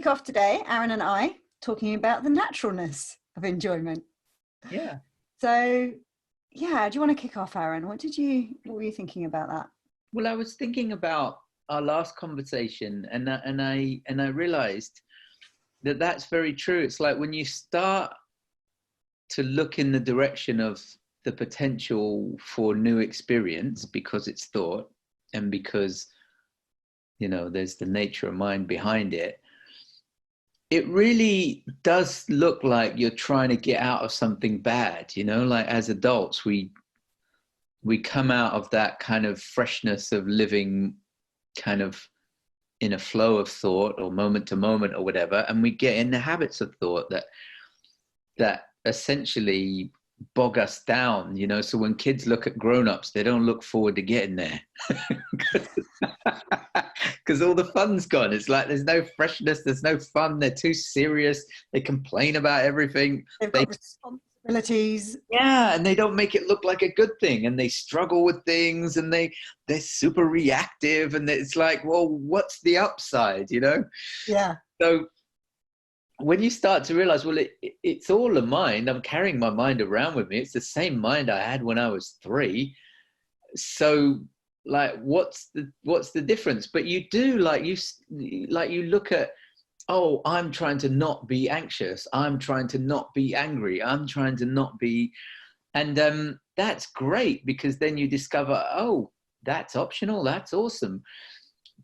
off today, Aaron and I, talking about the naturalness of enjoyment. Yeah. So, yeah, do you want to kick off, Aaron? What were you thinking about that? Well, I was thinking about our last conversation, and I realized that that's very true. It's like when you start to look in the direction of the potential for new experience because it's thought and because, there's the nature of mind behind it. It really does look like you're trying to get out of something bad, like as adults, we come out of that kind of freshness of living kind of in a flow of thought or moment to moment or whatever, and we get in the habits of thought that essentially bog us down, so when kids look at grown-ups, they don't look forward to getting there because all the fun's gone. It's like there's no freshness, there's no fun, they're too serious, they complain about everything, They've got responsibilities. Yeah, and they don't make it look like a good thing, and they struggle with things, and they're super reactive, and it's like, well, what's the upside, Yeah. So when you start to realize, well, it's all a mind. I'm carrying my mind around with me. It's the same mind I had when I was 3. So like, what's the difference? But you do, you look at, oh, I'm trying to not be anxious. I'm trying to not be angry. I'm trying to not be, and that's great, because then you discover, oh, that's optional. That's awesome.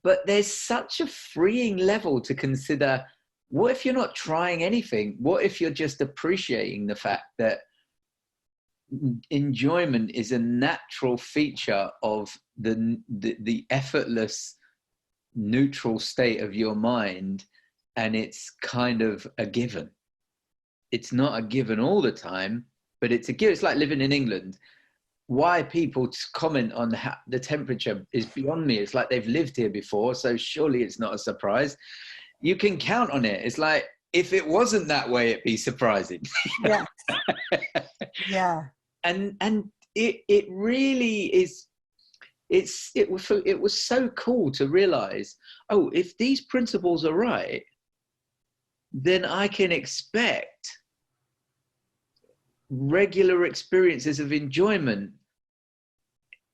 But there's such a freeing level to consider. What if you're not trying anything? What if you're just appreciating the fact that enjoyment is a natural feature of the effortless, neutral state of your mind, and it's kind of a given. It's not a given all the time, but it's a given. It's like living in England. Why people comment on the temperature is beyond me. It's like they've lived here before, so surely it's not a surprise. You can count on it. It's like, if it wasn't that way, it'd be surprising. Yeah. Yeah. And it really is. It was so cool to realize, oh, if these principles are right, then I can expect regular experiences of enjoyment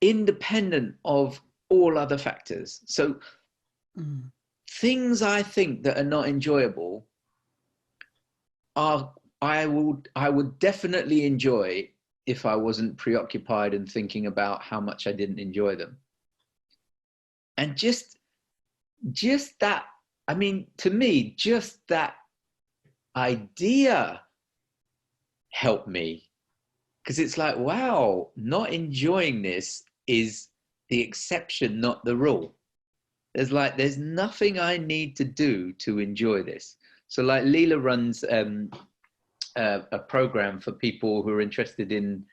independent of all other factors. So things I think that are not enjoyable I would definitely enjoy if I wasn't preoccupied and thinking about how much I didn't enjoy them. And just that, I mean, to me, just that idea helped me, because it's like, wow, not enjoying this is the exception, not the rule. There's nothing I need to do to enjoy this. So like Leela runs a program for people who are interested in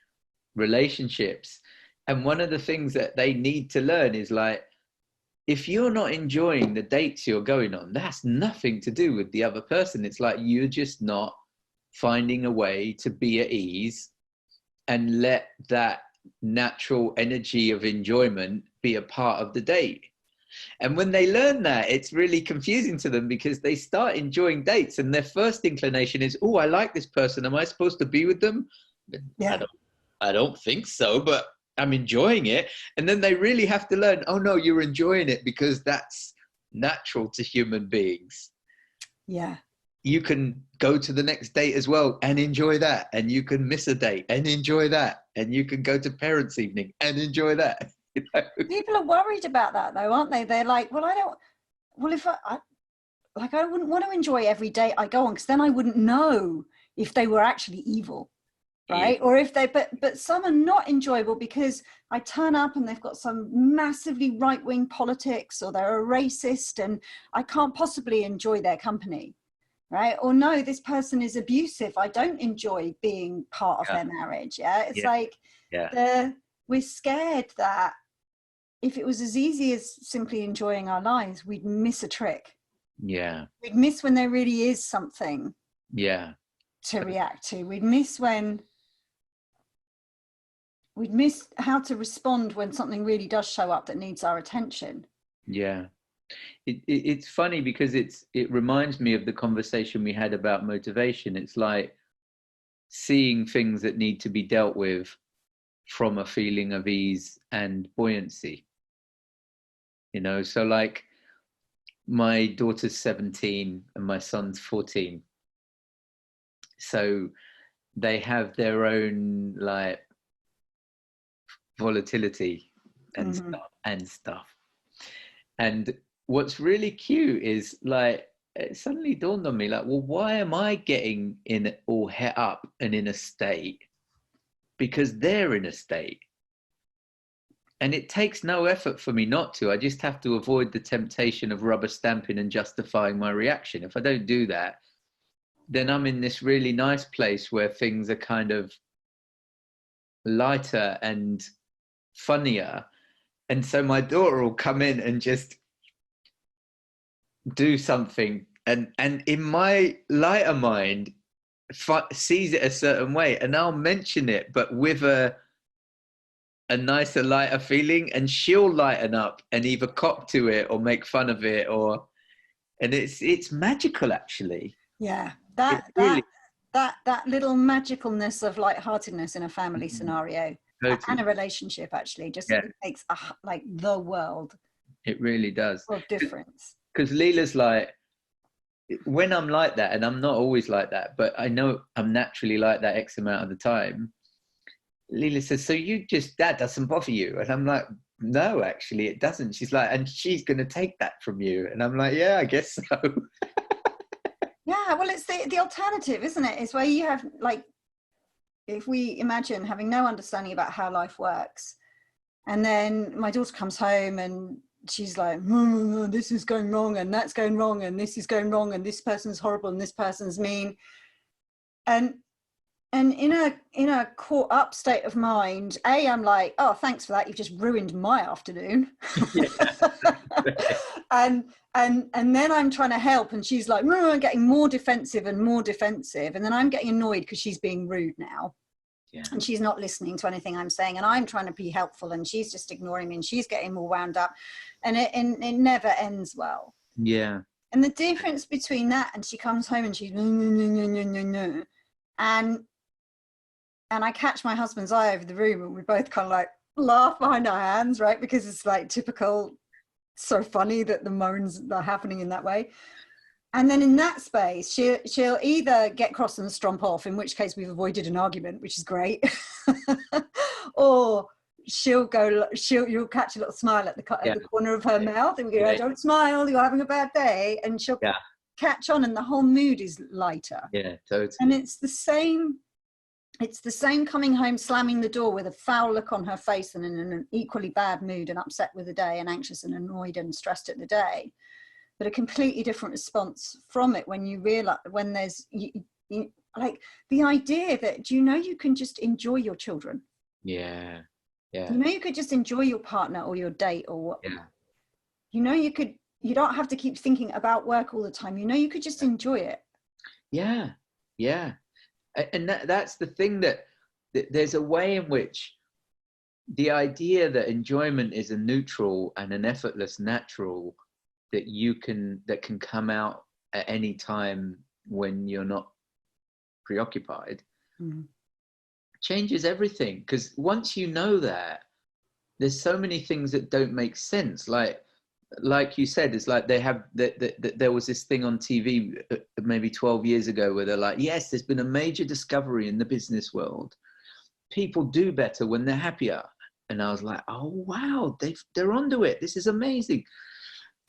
relationships. And one of the things that they need to learn is, like, if you're not enjoying the dates you're going on, that's nothing to do with the other person. It's like you're just not finding a way to be at ease and let that natural energy of enjoyment be a part of the date. And when they learn that, it's really confusing to them, because they start enjoying dates and their first inclination is, oh, I like this person. Am I supposed to be with them? Yeah. I don't think so, but I'm enjoying it. And then they really have to learn, oh no, you're enjoying it because that's natural to human beings. Yeah. You can go to the next date as well and enjoy that. And you can miss a date and enjoy that. And you can go to parents' evening and enjoy that. People are worried about that though, aren't they? They're like, well, if I wouldn't want to enjoy every day I go on, because then I wouldn't know if they were actually evil, right? Yeah. Or if but some are not enjoyable because I turn up and they've got some massively right-wing politics, or they're a racist, and I can't possibly enjoy their company, right? Or no, this person is abusive, I don't enjoy being part of their marriage. Yeah, it's like we're scared that if it was as easy as simply enjoying our lives, we'd miss a trick. Yeah. We'd miss when there really is something to react to. We'd miss how to respond when something really does show up that needs our attention. Yeah. It's funny because it reminds me of the conversation we had about motivation. It's like seeing things that need to be dealt with from a feeling of ease and buoyancy. You know, so like my daughter's 17 and my son's 14. So they have their own like volatility and stuff. And what's really cute is like it suddenly dawned on me like, well, why am I getting in all het up and in a state? Because they're in a state. And it takes no effort for me not to. I just have to avoid the temptation of rubber stamping and justifying my reaction. If I don't do that, then I'm in this really nice place where things are kind of lighter and funnier. And so my daughter will come in and just do something. And in my lighter mind, sees it a certain way. And I'll mention it, but with a nicer, lighter feeling, and she'll lighten up and either cop to it or make fun of it, and it's magical actually. Yeah, that little magicalness of lightheartedness in a family scenario and a relationship actually just makes like the world. It really does. Of difference. Because Leela's like, when I'm like that, and I'm not always like that, but I know I'm naturally like that X amount of the time. Leela says, so that doesn't bother you? And I'm like, no, actually it doesn't. She's like, and she's going to take that from you. And I'm like, yeah, I guess so. Yeah, well, it's the alternative, isn't it? It's where you have, like, if we imagine having no understanding about how life works, and then my daughter comes home and she's like, this is going wrong and that's going wrong and this is going wrong and this person's horrible and this person's mean. And in a caught up state of mind, I'm like, oh, thanks for that. You've just ruined my afternoon. and then I'm trying to help, and she's like, getting more defensive. And then I'm getting annoyed because she's being rude now. Yeah. And she's not listening to anything I'm saying, and I'm trying to be helpful, and she's just ignoring me, and she's getting more wound up, and it never ends well. Yeah. And the difference between that and she comes home and she's and I catch my husband's eye over the room, and we both kind of like laugh behind our hands, right? Because it's like typical, so funny that the moans are happening in that way. And then in that space, she'll either get cross and stromp off, in which case we've avoided an argument, which is great, or you'll catch a little smile at the corner of her mouth, and we go, don't smile, you're having a bad day, and she'll catch on, and the whole mood is lighter. Yeah, totally. And it's the same coming home, slamming the door with a foul look on her face and in an equally bad mood and upset with the day and anxious and annoyed and stressed at the day, but a completely different response from it when you realize, when there's like the idea that, you can just enjoy your children. Yeah. You could just enjoy your partner or your date or what. Yeah. You don't have to keep thinking about work all the time. You could just enjoy it. Yeah. And that's the thing, that there's a way in which the idea that enjoyment is a neutral and an effortless natural that can come out at any time when you're not preoccupied changes everything. Because once you know that, there's so many things that don't make sense. Like you said, it's like there was this thing on TV maybe 12 years ago where they're like, yes, there's been a major discovery in the business world. People do better when they're happier. And I was like, oh, wow, they're onto it. This is amazing.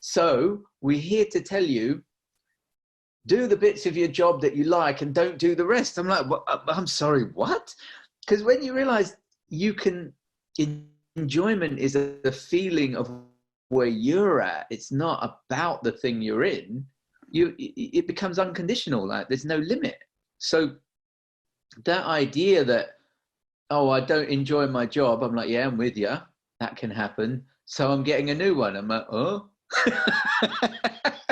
So we're here to tell you, do the bits of your job that you like and don't do the rest. I'm like, I'm sorry, what? Because when you realize enjoyment is a feeling of where you're at, it's not about the thing you're in, it becomes unconditional, like there's no limit. So that idea that, oh, I don't enjoy my job, I'm like, yeah, I'm with you, that can happen, so I'm getting a new one. I'm like, oh.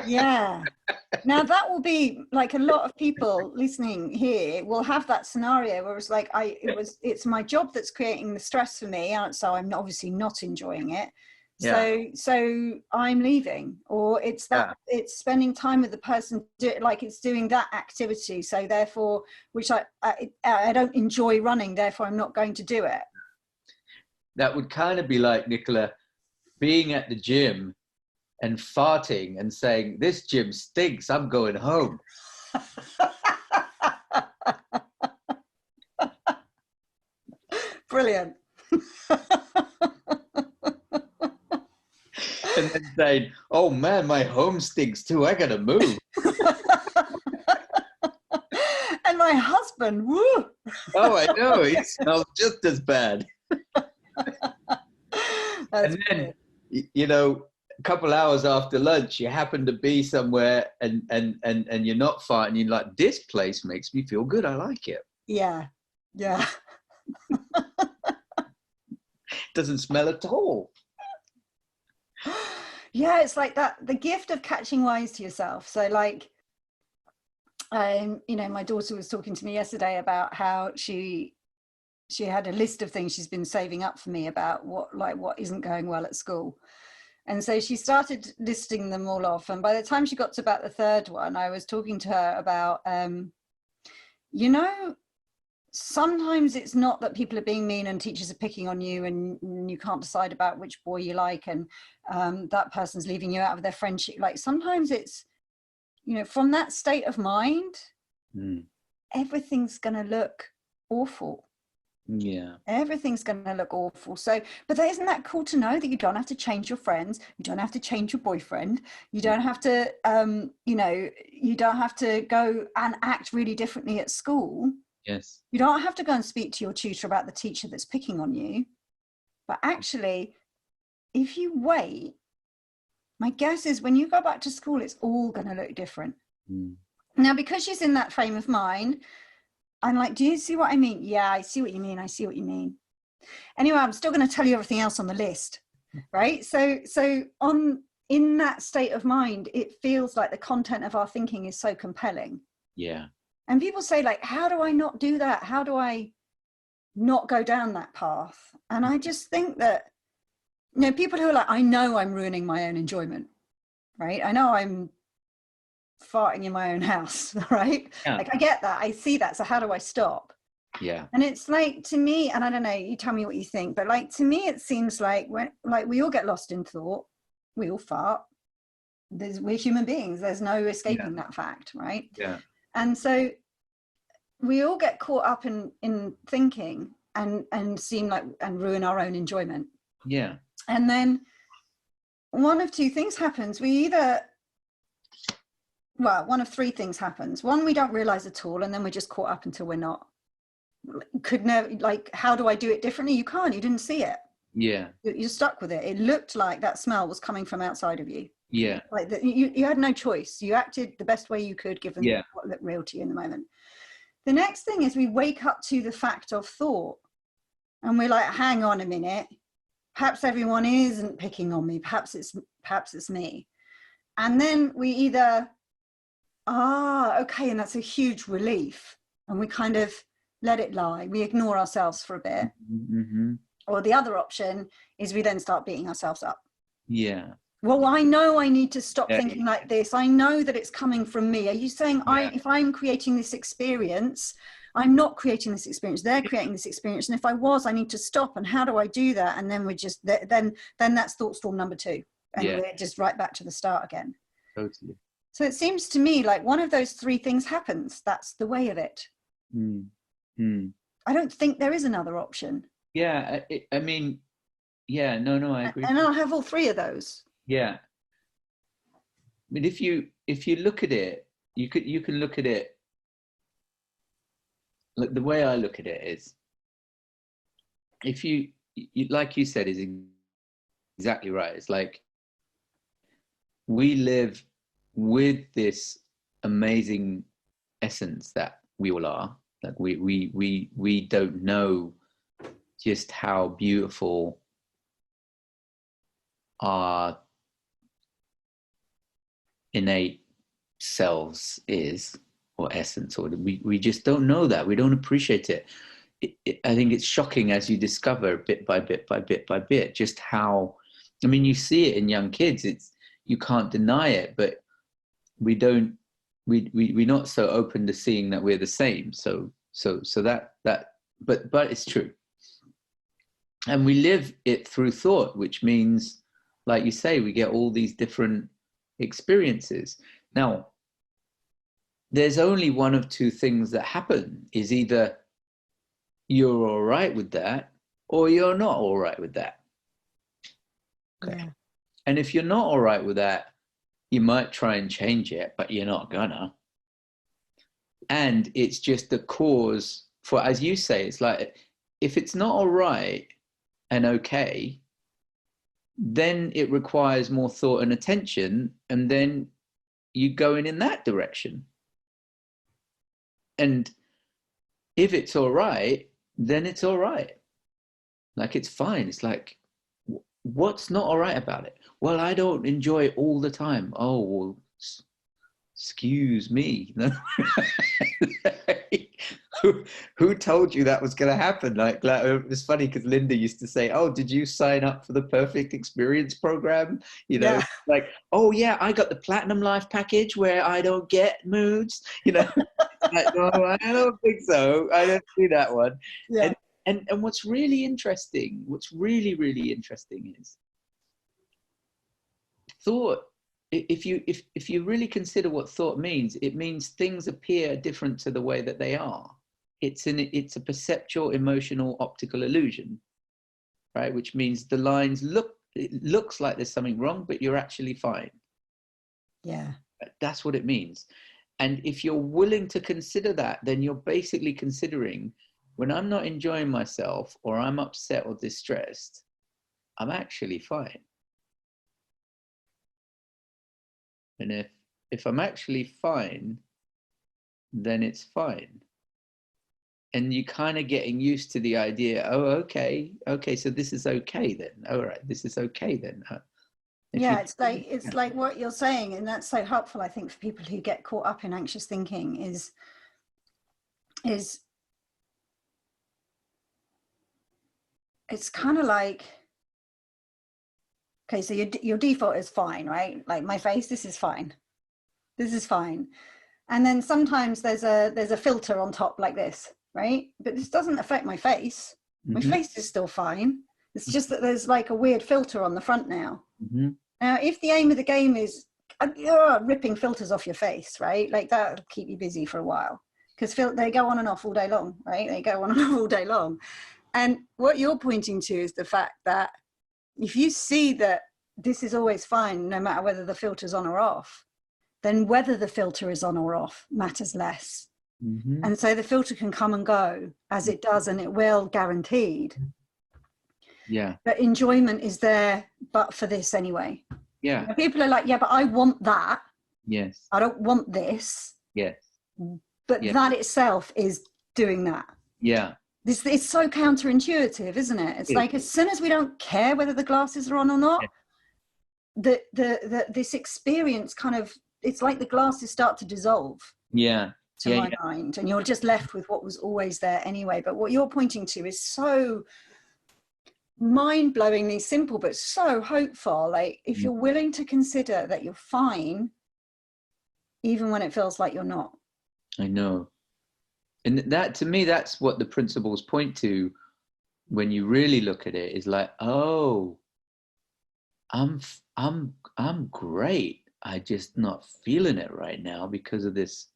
Yeah. Now that will be like a lot of people listening here will have that scenario where it's like, it's my job that's creating the stress for me, so I'm obviously not enjoying it. So I'm leaving, or it's that it's spending time with the person, like it's doing that activity. So therefore, which I don't enjoy running, therefore I'm not going to do it. That would kind of be like, Nicola, being at the gym and farting and saying, this gym stinks, I'm going home. Brilliant. And then saying, oh man, my home stinks too, I gotta move. And my husband, woo. Oh, I know, he smells just as bad. And then, you know, a couple hours after lunch, you happen to be somewhere and you're not farting, you're like, this place makes me feel good, I like it. Yeah. Doesn't smell at all. Yeah, it's like that, the gift of catching wise to yourself. So like, you know, my daughter was talking to me yesterday about how she had a list of things she's been saving up for me about what isn't going well at school. And so she started listing them all off. And by the time she got to about the third one, I was talking to her about, you know, sometimes it's not that people are being mean and teachers are picking on you and you can't decide about which boy you like and that person's leaving you out of their friendship. Like sometimes it's, you know, from that state of mind, everything's going to look awful. Yeah. Everything's going to look awful. So, but isn't that cool to know that you don't have to change your friends, you don't have to change your boyfriend, you don't have to, you know, you don't have to go and act really differently at school. Yes. You don't have to go and speak to your tutor about the teacher that's picking on you. But actually, if you wait, my guess is when you go back to school, it's all going to look different. Now, because she's in that frame of mind, I'm like, do you see what I mean? Yeah, I see what you mean. I see what you mean. Anyway, I'm still going to tell you everything else on the list, right? So in that state of mind, it feels like the content of our thinking is so compelling. Yeah. And people say, like, how do I not do that? How do I not go down that path? And I just think that, you know, people who are like, I know I'm ruining my own enjoyment, right? I know I'm farting in my own house, right? Yeah. Like, I get that. I see that. So how do I stop? Yeah. And it's like, to me, and I don't know, you tell me what you think, but like, to me, it seems like we all get lost in thought. We all fart. We're human beings. There's no escaping that fact, right? Yeah. And so we all get caught up in thinking and seem like, and ruin our own enjoyment. Yeah. And then one of two things happens. One of three things happens. One, we don't realize at all. And then we're just caught up until we're not. Could never, like, how do I do it differently? You can't, you didn't see it. Yeah. You're stuck with it. It looked like that smell was coming from outside of you. Yeah. Like you had no choice. You acted the best way you could given what looked real to you in the moment. The next thing is we wake up to the fact of thought and we're like, hang on a minute. Perhaps everyone isn't picking on me. Perhaps it's me. And then we either, okay. And that's a huge relief. And we kind of let it lie. We ignore ourselves for a bit. Mm-hmm. Or the other option is we then start beating ourselves up. Yeah. Well, I know I need to stop thinking like this. I know that it's coming from me. Are you saying if I'm creating this experience, I'm not creating this experience, they're creating this experience. And if I was, I need to stop. And how do I do that? And then we just, then that's thought storm number 2. And we're just right back to the start again. Totally. So it seems to me like one of those 3 things happens. That's the way of it. I don't think there is another option. Yeah. I mean, no, I agree. And I'll have all 3 of those. Yeah. I mean, if you look at it, you can look at it. Like the way I look at it is, if you like you said, is exactly right. It's like we live with this amazing essence that we all are. Like we don't know just how beautiful our innate selves is, or essence, or we just don't know that. We don't appreciate it. I think it's shocking as you discover bit by bit by bit by bit just how I mean, you see it in young kids. You can't deny it, but we're not so open to seeing that we're the same. So but it's true. And we live it through thought, which means, like you say, we get all these different experiences. Now, there's only one of two things that happen, is either you're all right with that or you're not all right with that. Okay. Yeah. And if you're not all right with that, you might try and change it, but you're not gonna. And it's just the cause for, as you say, it's like, if it's not all right and okay, then it requires more thought and attention, and then you going in that direction. And if it's all right, then it's all right. Like, it's fine. It's like, what's not all right about it? Well, I don't enjoy it all the time. Oh, well, excuse me. Who told you that was going to happen? Like it was funny because Linda used to say, "Oh, did you sign up for the Perfect Experience program?" You know, Yeah. like, "Oh yeah, I got the Platinum Life package where I don't get moods." You know, like, no, I don't think so. I don't see that one. Yeah. And what's really interesting, what's really, really interesting is thought. If you really consider what thought means, it means things appear different to the way that they are. It's a perceptual, emotional, optical illusion, right? Which means the lines it looks like there's something wrong, but you're actually fine. Yeah. That's what it means. And if you're willing to consider that, then you're basically considering, when I'm not enjoying myself or I'm upset or distressed, I'm actually fine. And if I'm actually fine, then it's fine. And you kind of getting used to the idea, oh, okay, so this is okay then. All right, this is okay then. Yeah, it's like what you're saying, and that's so helpful, I think, for people who get caught up in anxious thinking is it's kind of like, okay, so your default is fine, right? Like my face, this is fine. This is fine. And then sometimes there's a filter on top like this, right? But this doesn't affect my face. My face is still fine. It's just that there's like a weird filter on the front now. Now, if the aim of the game is ripping filters off your face, right? Like that'll keep you busy for a while, because they go on and off all day long, right? They go on and off all day long. And what you're pointing to is the fact that if you see that this is always fine, no matter whether the filter's on or off, then whether the filter is on or off matters less. And so the filter can come and go as it does, and it will, guaranteed. Yeah. But enjoyment is there, but for this anyway. Yeah. You know, people are like, yeah, but I want that. Yes. I don't want this. Yes. But that itself is doing that. Yeah. It's so counterintuitive, isn't it? It's like, as soon as we don't care whether the glasses are on or not, this experience kind of, it's like the glasses start to dissolve. Yeah. To my mind, and you're just left with what was always there anyway. But what you're pointing to is so mind-blowingly simple, but so hopeful. Like, if you're willing to consider that you're fine, even when it feels like you're not. I know. And that, to me, that's what the principles point to when you really look at it, is like, oh, I'm great. I just not feeling it right now because of this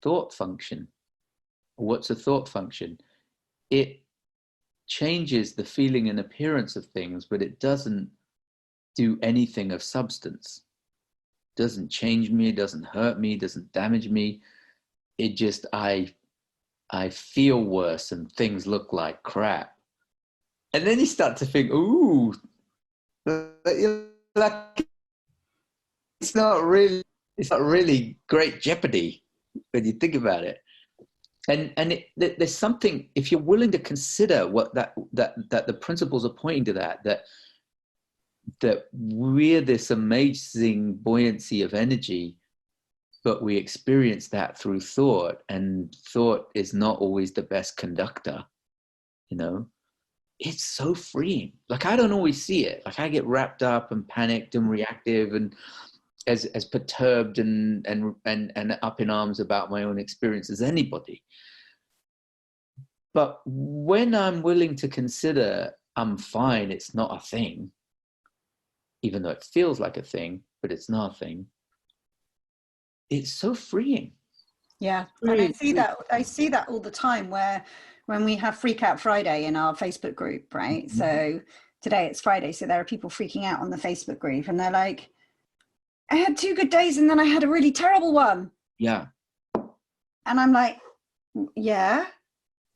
thought function. What's a thought function? It changes the feeling and appearance of things, but it doesn't do anything of substance. It doesn't change me, it doesn't hurt me, it doesn't damage me. It just, I feel worse and things look like crap. And then you start to think, ooh, like, it's not really great jeopardy when you think about it. And there's something, if you're willing to consider what that the principles are pointing to, that we're this amazing buoyancy of energy, but we experience that through thought, and thought is not always the best conductor, you know. it's so freeing. Like, I don't always see it. Like, I get wrapped up and panicked and reactive and as perturbed and up in arms about my own experience as anybody. But when I'm willing to consider I'm fine, it's not a thing, even though it feels like a thing, but it's not a thing, it's so freeing. Yeah, and I see that all the time, where when we have Freak Out Friday in our Facebook group, right? Mm-hmm. So today it's Friday, so there are people freaking out on the Facebook group, and they're like, I had 2 good days and then I had a really terrible one. Yeah. And I'm like, yeah.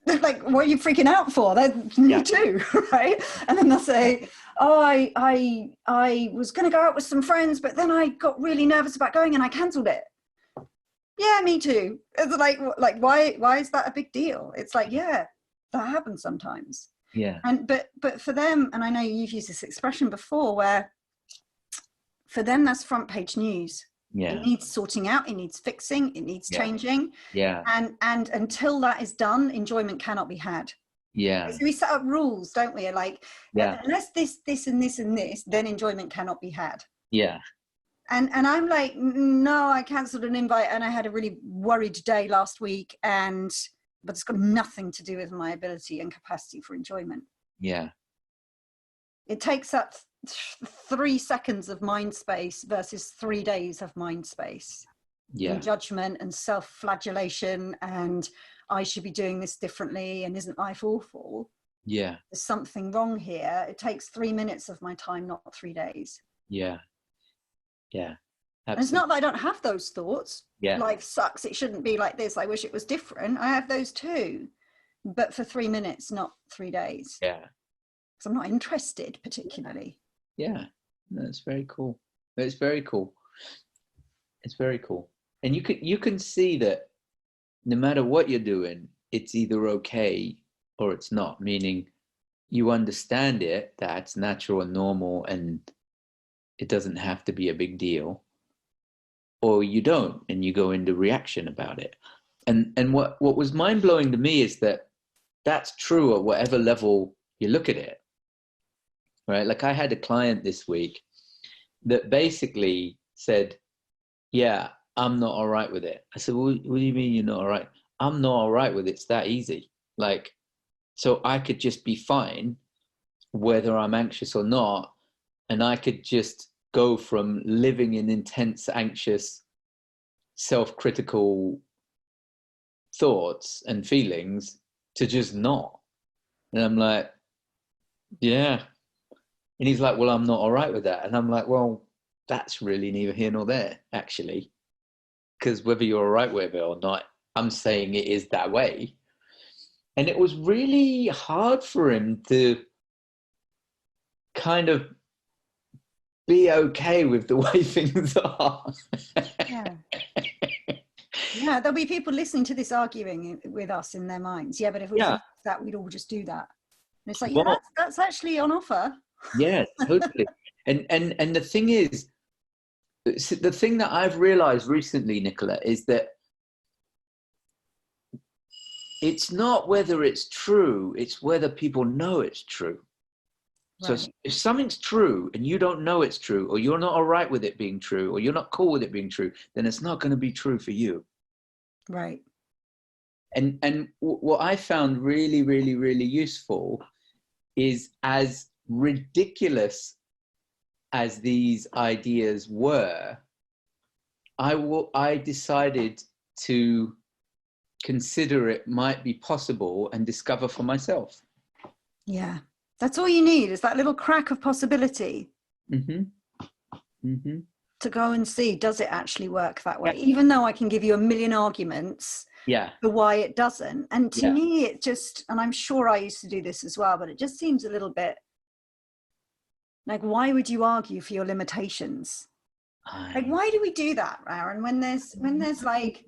Like, what are you freaking out for? Me too, right? And then they'll say, oh, I was going to go out with some friends, but then I got really nervous about going and I cancelled it. Yeah, me too. It's like why is that a big deal? It's like, yeah, that happens sometimes. Yeah. And but for them, and I know you've used this expression before, where for them that's front page news. Yeah. It needs sorting out, it needs fixing, it needs changing. Yeah. And until that is done, enjoyment cannot be had. Yeah. So we set up rules, don't we? Like, unless this and this and this, then enjoyment cannot be had. Yeah. And I'm like, no, I cancelled an invite and I had a really worried day last week, but it's got nothing to do with my ability and capacity for enjoyment. Yeah. It takes up 3 seconds of mind space versus 3 days of mind space. Yeah. And judgment and self-flagellation and I should be doing this differently and isn't life awful? Yeah. There's something wrong here. It takes 3 minutes of my time, not 3 days. Yeah. Yeah. And it's not that I don't have those thoughts. Yeah. Life sucks. It shouldn't be like this. I wish it was different. I have those too. But for 3 minutes, not 3 days. Yeah. Because I'm not interested particularly. Yeah. No, it's very cool. It's very cool. It's very cool. And you can see that no matter what you're doing, it's either okay or it's not, meaning you understand it, that's natural and normal and it doesn't have to be a big deal, or you don't and you go into reaction about it. And what was mind-blowing to me is that that's true at whatever level you look at it, right? Like, I had a client this week that basically said, yeah, I'm not all right with it. I said, well, what do you mean you're not all right? I'm not all right with it. It's that easy. Like, so I could just be fine whether I'm anxious or not. And I could just go from living in intense, anxious, self-critical thoughts and feelings to just not. And I'm like, yeah. And he's like, well, I'm not all right with that. And I'm like, well, that's really neither here nor there, actually. Because whether you're all right with it or not, I'm saying it is that way. And it was really hard for him to kind of be okay with the way things are. Yeah. Yeah, there'll be people listening to this arguing with us in their minds. Yeah, but if we did that, we'd all just do that. And it's like, yeah, that's actually on offer. Yeah, totally. And the thing is, the thing that I've realized recently, Nicola, is that it's not whether it's true, it's whether people know it's true. Right. So if something's true and you don't know it's true, or you're not all right with it being true, or you're not cool with it being true, then it's not going to be true for you. Right. And what I found really, really, really useful is, as ridiculous as these ideas were, I decided to consider it might be possible and discover for myself. Yeah. That's all you need, is that little crack of possibility. Mm-hmm. Mm-hmm. To go and see, does it actually work that way? Yeah. Even though I can give you a million arguments for why it doesn't. And to me, it just, and I'm sure I used to do this as well, but it just seems a little bit like, why would you argue for your limitations? Like, why do we do that, Aaron? When there's like,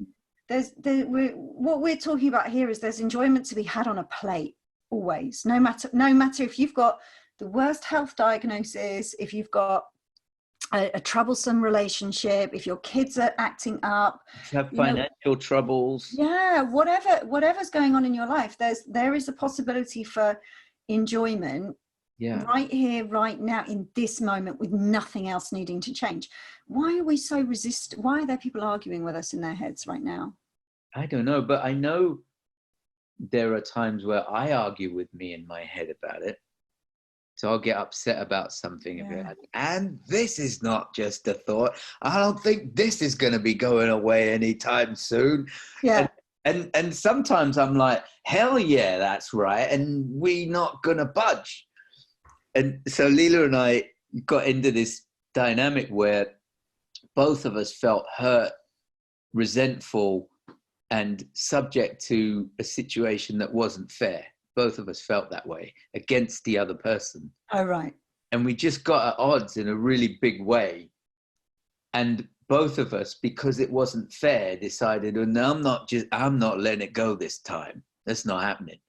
what we're talking about here is there's enjoyment to be had on a plate. Always, no matter if you've got the worst health diagnosis, if you've got a troublesome relationship, if your kids are acting up, you have financial troubles, whatever's going on in your life, there is a possibility for enjoyment Yeah. right here, right now, in this moment, with nothing else needing to change. Why are we so why are there people arguing with us in their heads right now? I don't know, but I know there are times where I argue with me in my head about it. So I'll get upset about something and be like, and this is not just a thought. I don't think this is going to be going away anytime soon. Yeah. And sometimes I'm like, hell yeah, that's right. And we not going to budge. And so Leela and I got into this dynamic where both of us felt hurt, resentful, and subject to a situation that wasn't fair. Both of us felt that way against the other person. Oh, right. And we just got at odds in a really big way. And both of us, because it wasn't fair, decided, oh, no, I'm not letting it go this time. That's not happening.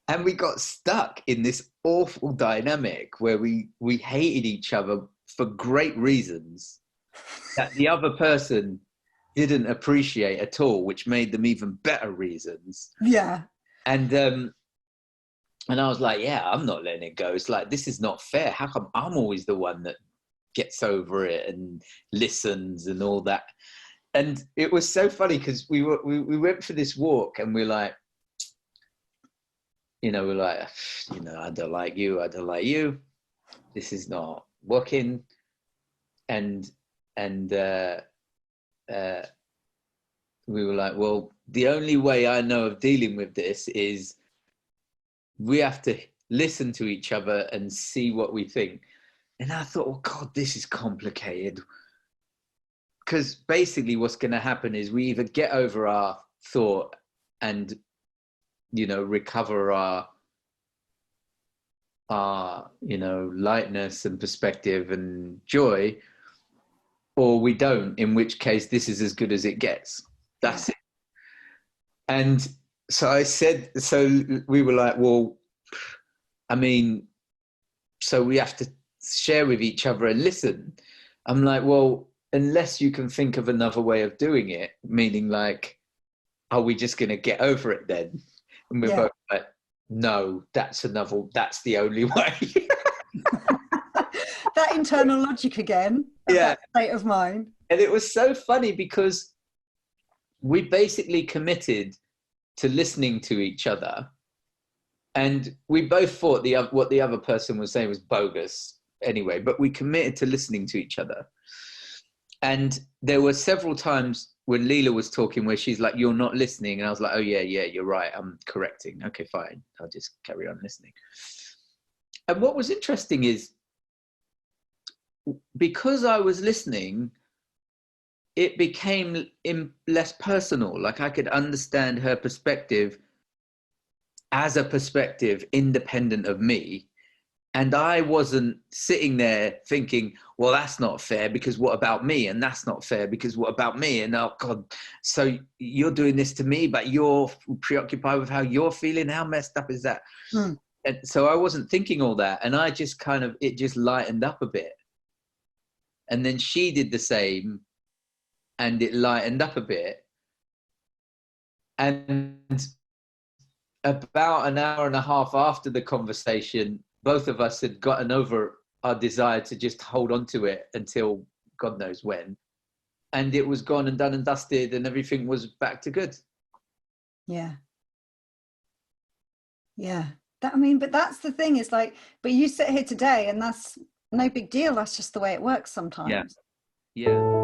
And we got stuck in this awful dynamic where we hated each other for great reasons that the other person didn't appreciate at all, which made them even better reasons. Yeah. And I was like, yeah, I'm not letting it go. It's like, this is not fair. How come I'm always the one that gets over it and listens and all that? And it was so funny because we went for this walk and we're like, I don't like you. I don't like you. This is not working. And we were like, well, the only way I know of dealing with this is we have to listen to each other and see what we think. And I thought, oh God, this is complicated. Because basically what's going to happen is we either get over our thought and, recover our lightness and perspective and joy, or we don't, in which case this is as good as it gets. That's it. And so we were like, well, so we have to share with each other and listen. I'm like, well, unless you can think of another way of doing it, meaning like, are we just going to get over it then? And we're both like, no, that's the only way. That internal logic again. That state of mind. And it was so funny because we basically committed to listening to each other. And we both thought what the other person was saying was bogus anyway, but we committed to listening to each other. And there were several times when Leela was talking where she's like, you're not listening. And I was like, oh yeah, you're right. I'm correcting. Okay, fine. I'll just carry on listening. And what was interesting is because I was listening, it became less personal. Like I could understand her perspective as a perspective independent of me. And I wasn't sitting there thinking, well, that's not fair because what about me? And that's not fair because what about me? And oh God, so you're doing this to me, but you're preoccupied with how you're feeling. How messed up is that? And so I wasn't thinking all that. And I just it just lightened up a bit. And then she did the same and it lightened up a bit. And about an hour and a half after the conversation, both of us had gotten over our desire to just hold on to it until God knows when. And it was gone and done and dusted and everything was back to good. Yeah. Yeah. But that's the thing is like, but you sit here today and that's no big deal. That's just the way it works sometimes. Yeah.